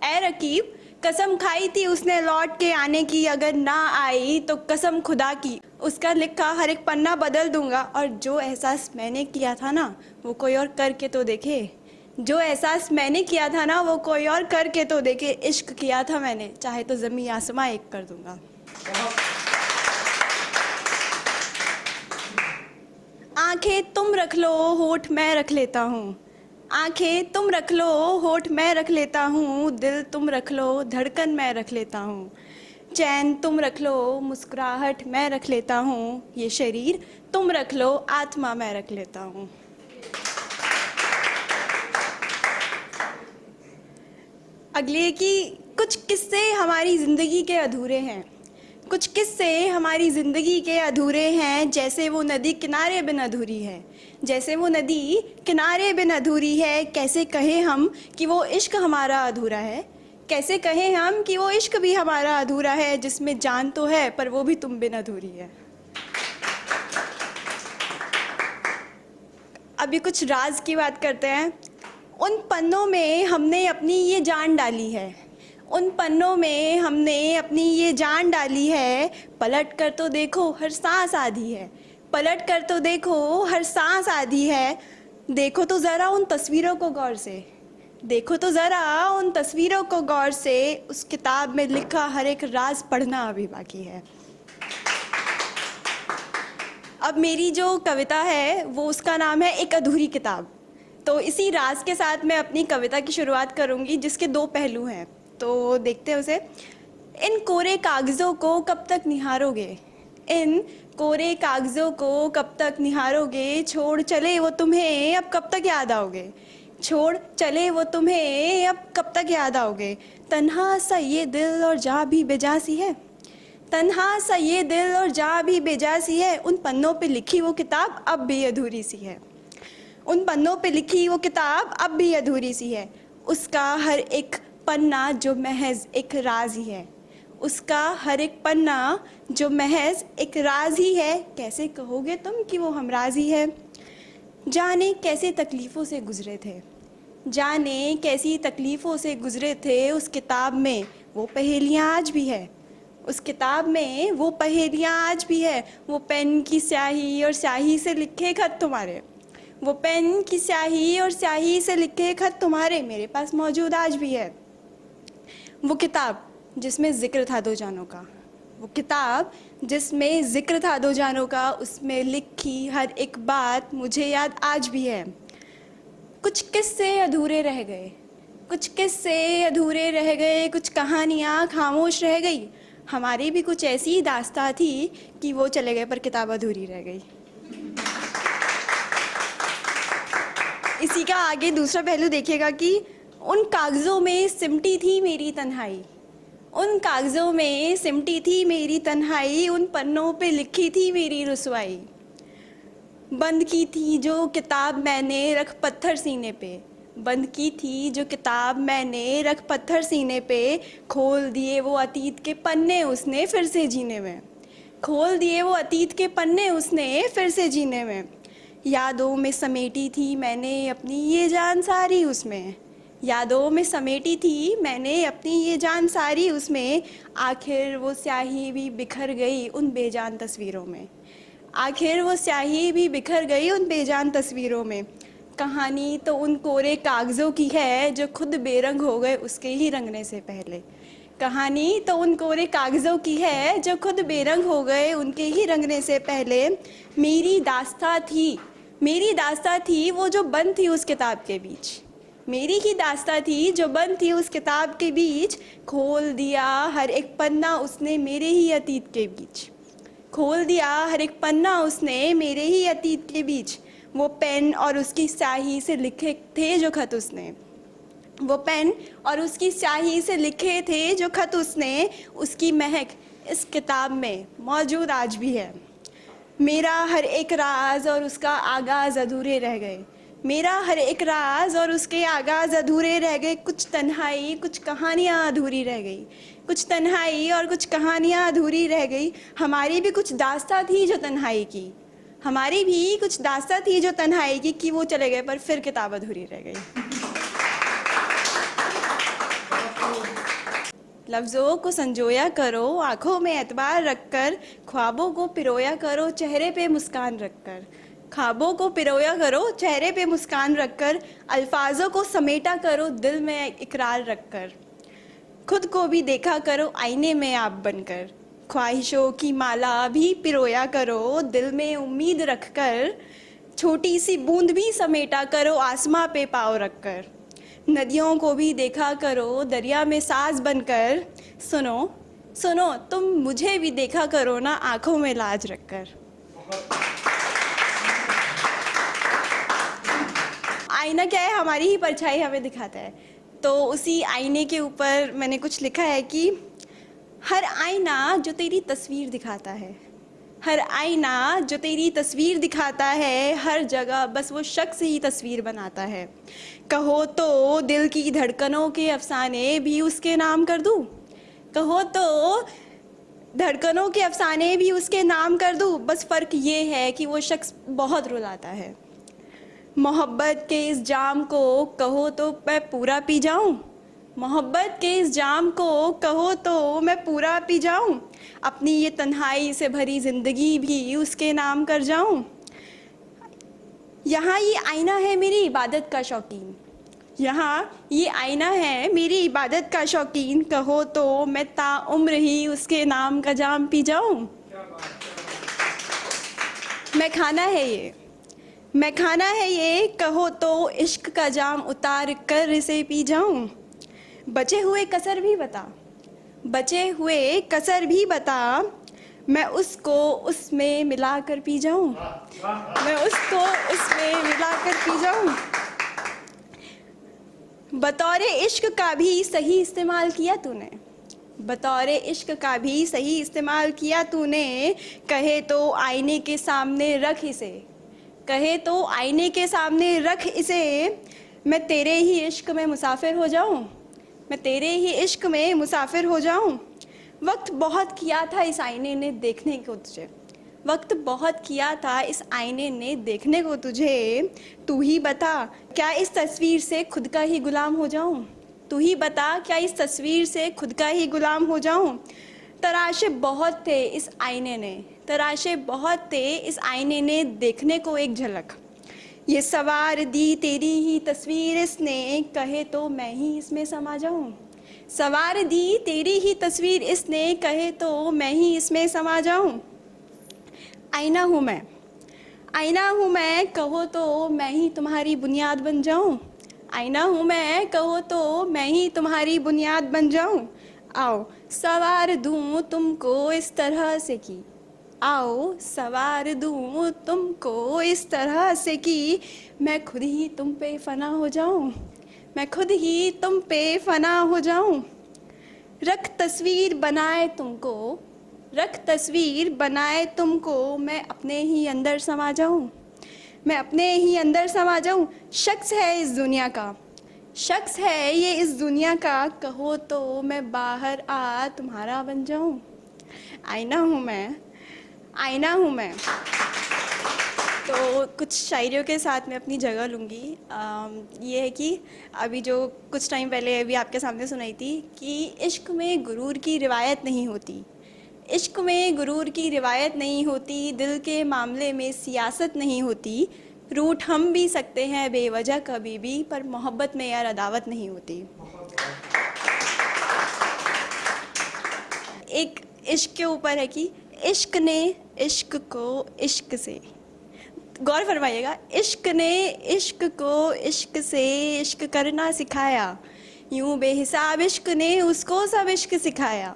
ए रकीब, कसम खाई थी उसने लौट के आने की, अगर ना आई तो कसम खुदा की उसका लिखा हर एक पन्ना बदल दूंगा। और जो एहसास मैंने किया था ना वो कोई और करके तो देखे, जो एहसास मैंने किया था ना वो कोई और करके तो देखे, इश्क किया था मैंने, चाहे तो ज़मीं आसमां एक कर दूंगा। आंखें तुम रख लो, होठ मैं रख लेता हूँ। आंखें तुम रख लो, होठ मैं रख लेता हूँ। दिल तुम रख लो, धड़कन मैं रख लेता हूँ। चैन तुम रख लो, मुस्कुराहट मैं रख लेता हूँ। ये शरीर तुम रख लो, आत्मा मैं रख लेता हूँ। अगले की कुछ किस्से हमारी ज़िंदगी के अधूरे हैं। कुछ किस्से हमारी ज़िंदगी के अधूरे हैं, जैसे वो नदी किनारे बिन अधूरी है। जैसे वो नदी किनारे बिन अधूरी है, कैसे कहें हम कि वो इश्क हमारा अधूरा है। कैसे कहें हम कि वो इश्क भी हमारा अधूरा है, जिसमें जान तो है पर वो भी तुम बिन अधूरी है। अभी कुछ राज की बात करते हैं। उन पन्नों में हमने अपनी ये जान डाली है। उन पन्नों में हमने अपनी ये जान डाली है। पलट कर तो देखो हर सांस आधी है। पलट कर तो देखो हर सांस आधी है। देखो तो ज़रा उन तस्वीरों को गौर से। देखो तो ज़रा उन तस्वीरों को गौर से। उस किताब में लिखा हर एक राज पढ़ना अभी बाकी है। अब मेरी जो कविता है वो उसका नाम है एक अधूरी किताब। तो इसी राज के साथ मैं अपनी कविता की शुरुआत करूंगी, जिसके दो पहलू हैं। तो देखते हैं उसे। इन कोरे कागज़ों को कब तक निहारोगे। इन कोरे कागज़ों को कब तक निहारोगे। छोड़ चले वो तुम्हें अब कब तक याद आओगे। छोड़ चले वो तुम्हें अब कब तक याद आओगे। तन्हा सा ये दिल और जा भी बेजासी है। तन्हा सा ये दिल और जा भी बेजासी है। उन पन्नों पे लिखी वो किताब अब भी अधूरी सी है। उन पन्नों पे लिखी वो किताब अब भी अधूरी सी है। उसका हर एक पन्ना जो महज एक राज ही है। उसका हर एक पन्ना जो महज एक राज ही है। कैसे कहोगे तुम कि वो हमराज ही है। जाने कैसे तकलीफ़ों से गुजरे थे। जाने कैसी तकलीफ़ों से गुजरे थे। उस किताब में वो पहेलियाँ आज भी है। उस किताब में वो पहेलियाँ आज भी है। वो पेन की स्याही और स्याही से लिखे खत तुम्हारे। वो पेन की स्याही और स्याही से लिखे खत तुम्हारे मेरे पास मौजूद आज भी है। वो किताब जिसमें ज़िक्र था दो जानों का। वो किताब जिसमें ज़िक्र था दो जानों का। उसमें लिखी हर एक बात मुझे याद आज भी है। कुछ किस्से अधूरे रह गए। कुछ किस्से अधूरे रह गए। कुछ कहानियाँ खामोश रह गई। हमारी भी कुछ ऐसी दास्तां थी कि वो चले गए पर किताब अधूरी रह गई। इसी का आगे दूसरा पहलू देखिएगा कि उन कागज़ों में सिमटी थी मेरी तन्हाई। उन कागज़ों में सिमटी थी मेरी तन्हाई। उन पन्नों पे लिखी थी मेरी रुसवाई। बंद की थी जो किताब मैंने रख पत्थर सीने पे। बंद की थी जो किताब मैंने रख पत्थर सीने पे। खोल दिए वो अतीत के पन्ने उसने फिर से जीने में। खोल दिए वो अतीत के पन्ने उसने फिर से जीने में। यादों में समेटी थी मैंने अपनी ये जान सारी उसमें। यादों में समेटी थी मैंने अपनी ये जान सारी उसमें। आखिर वो स्याही भी बिखर गई उन बेजान तस्वीरों में। आखिर वो स्याही भी बिखर गई उन बेजान तस्वीरों में। कहानी तो उन कोरे कागज़ों की है जो खुद बेरंग हो गए उसके ही रंगने से पहले। कहानी तो उन कोरे कागज़ों की है जो खुद बेरंग हो गए उनके ही रंगने से पहले। मेरी दास्तां थी वो जो बंद थी उस किताब के बीच। मेरी ही दास्तां थी जो बंद थी उस किताब के बीच। खोल दिया हर एक पन्ना उसने मेरे ही अतीत के बीच। खोल दिया हर एक पन्ना उसने मेरे ही अतीत के बीच। वो पेन और उसकी स्याही से लिखे थे जो खत उसने। वो पेन और उसकी स्याही से लिखे थे जो खत उसने। उसकी महक इस किताब में मौजूद आज भी है। मेरा हर एक राज और उसका आगाज़ अधूरे रह गए। मेरा हर एक राज और उसके आगाज़ अधूरे रह गए। कुछ तन्हाई कुछ कहानियाँ अधूरी रह गई। कुछ तन्हाई और कुछ कहानियाँ अधूरी रह गई। हमारी भी कुछ दास्तां थी जो तन्हाई की। हमारी भी कुछ दास्तां थी जो तन्हाई की कि वो चले गए पर फिर किताब अधूरी रह गई। लफ्ज़ों को संजोया करो, आँखों में एतबार रखकर, ख्वाबों को पिरोया करो, चेहरे पे मुस्कान रखकर। ख्वाबों को पिरोया करो, चेहरे पे मुस्कान रखकर, अल्फाजों को समेटा करो, दिल में इकरार रखकर। खुद को भी देखा करो आईने में आप बनकर, ख्वाहिशों की माला भी पिरोया करो, दिल में उम्मीद रखकर। छोटी सी बूंद भी समेटा करो, आसमां पे पाँव रखकर। नदियों को भी देखा करो, दरिया में साज बनकर। सुनो सुनो तुम मुझे भी देखा करो ना, आंखों में लाज रखकर। आईना क्या है, हमारी ही परछाई हमें दिखाता है। तो उसी आईने के ऊपर मैंने कुछ लिखा है कि हर आईना जो तेरी तस्वीर दिखाता है, हर आईना जो तेरी तस्वीर दिखाता है, हर जगह बस वो शख्स ही तस्वीर बनाता है। कहो तो दिल की धड़कनों के अफसाने भी उसके नाम कर दूँ, कहो तो धड़कनों के अफसाने भी उसके नाम कर दूँ, बस फ़र्क ये है कि वो शख्स बहुत रुलाता है। मोहब्बत के इस जाम को कहो तो मैं पूरा पी जाऊँ, मोहब्बत के इस जाम को कहो तो मैं पूरा पी जाऊँ, अपनी ये तन्हाई से भरी ज़िंदगी भी उसके नाम कर जाऊँ। यहाँ ये आईना है मेरी इबादत का शौकीन, यहाँ ये आईना है मेरी इबादत का शौकीन, कहो तो मैं ताउम्र ही उसके नाम का जाम पी जाऊँ। मैं खाना है ये, मैं खाना है ये, कहो तो इश्क का जाम उतार कर इसे पी जाऊँ। बचे हुए कसर भी बता, बचे हुए कसर भी बता, मैं उसको उसमें मिलाकर पी जाऊँ, मैं उसको उसमें मिलाकर पी जाऊँ। बतौरे इश्क का भी सही इस्तेमाल किया तूने, बतौरे इश्क का भी सही इस्तेमाल किया तूने, कहे तो आईने के सामने रख इसे, कहे तो आईने के सामने रख इसे, मैं तेरे ही इश्क में मुसाफिर हो जाऊं, मैं तेरे ही इश्क में मुसाफिर हो जाऊं। वक्त बहुत किया था इस आईने ने देखने को तुझे, वक्त बहुत किया था इस आईने ने देखने को तुझे। तू ही बता क्या इस तस्वीर से खुद का ही गुलाम हो जाऊं, तू ही बता क्या इस तस्वीर से खुद का ही गुलाम हो जाऊं। तराशे बहुत थे इस आईने ने, तराशे बहुत थे इस आईने ने देखने को एक झलक, ये सवार दी तेरी ही तस्वीर इसने, कहे तो मैं ही इसमें समा जाऊं। सवार दी तेरी ही तस्वीर इसने, कहे तो मैं ही इसमें समा जाऊं। आईना हूँ मैं, आईना हूँ मैं, कहो तो मैं ही तुम्हारी बुनियाद बन जाऊं। आईना हूँ मैं, कहो तो मैं ही तुम्हारी बुनियाद बन जाऊं। आओ सवार दूँ तुमको इस तरह से कि, आओ सवार दूँ तुमको इस तरह से कि, मैं खुद ही तुम पे फना हो जाऊं, मैं खुद ही तुम पे फना हो जाऊं। रख तस्वीर बनाए तुमको, रख तस्वीर बनाए तुमको, मैं अपने ही अंदर समा जाऊं, मैं अपने ही अंदर समा जाऊं। शख्स है इस दुनिया का, शख्स है ये इस दुनिया का, कहो तो मैं बाहर आ तुम्हारा बन जाऊं। आईना हूँ मैं, आईना हूँ मैं। तो कुछ शायरियों के साथ मैं अपनी जगह लूँगी। ये है कि अभी जो कुछ टाइम पहले अभी आपके सामने सुनाई थी कि इश्क में गुरूर की रिवायत नहीं होती, इश्क में गुरूर की रिवायत नहीं होती, दिल के मामले में सियासत नहीं होती, रूठ हम भी सकते हैं बेवजह कभी भी, पर मोहब्बत में यार अदावत नहीं होती। एक इश्क के ऊपर है कि इश्क ने इश्क को इश्क से, गौर फरमाइएगा, इश्क ने इश्क को इश्क से इश्क करना सिखाया, यूं बेहिसाब इश्क ने उसको सब इश्क सिखाया,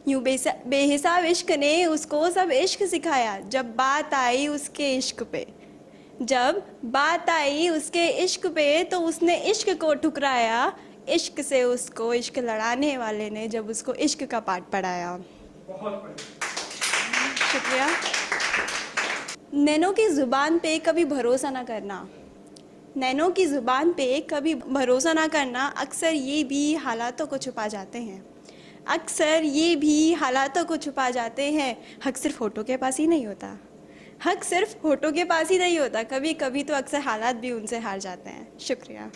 यूं बेहिसाब इश्क ने उसको सब इश्क सिखाया। जब बात आई उसके इश्क पे, जब बात आई उसके इश्क पे, तो उसने इश्क को ठुकराया, इश्क से उसको इश्क लड़ाने वाले ने जब उसको इश्क का पाठ पढ़ाया। बहुत शुक्रिया। नैनों की ज़ुबान पे कभी भरोसा ना करना, नैनों की ज़ुबान पे कभी भरोसा ना करना, अक्सर ये भी हालातों को छुपा जाते हैं, अक्सर ये भी हालातों को छुपा जाते हैं। हक सिर्फ होठों के पास ही नहीं होता, हक सिर्फ होठों के पास ही नहीं होता, कभी कभी तो अक्सर हालात भी उनसे हार जाते हैं। शुक्रिया।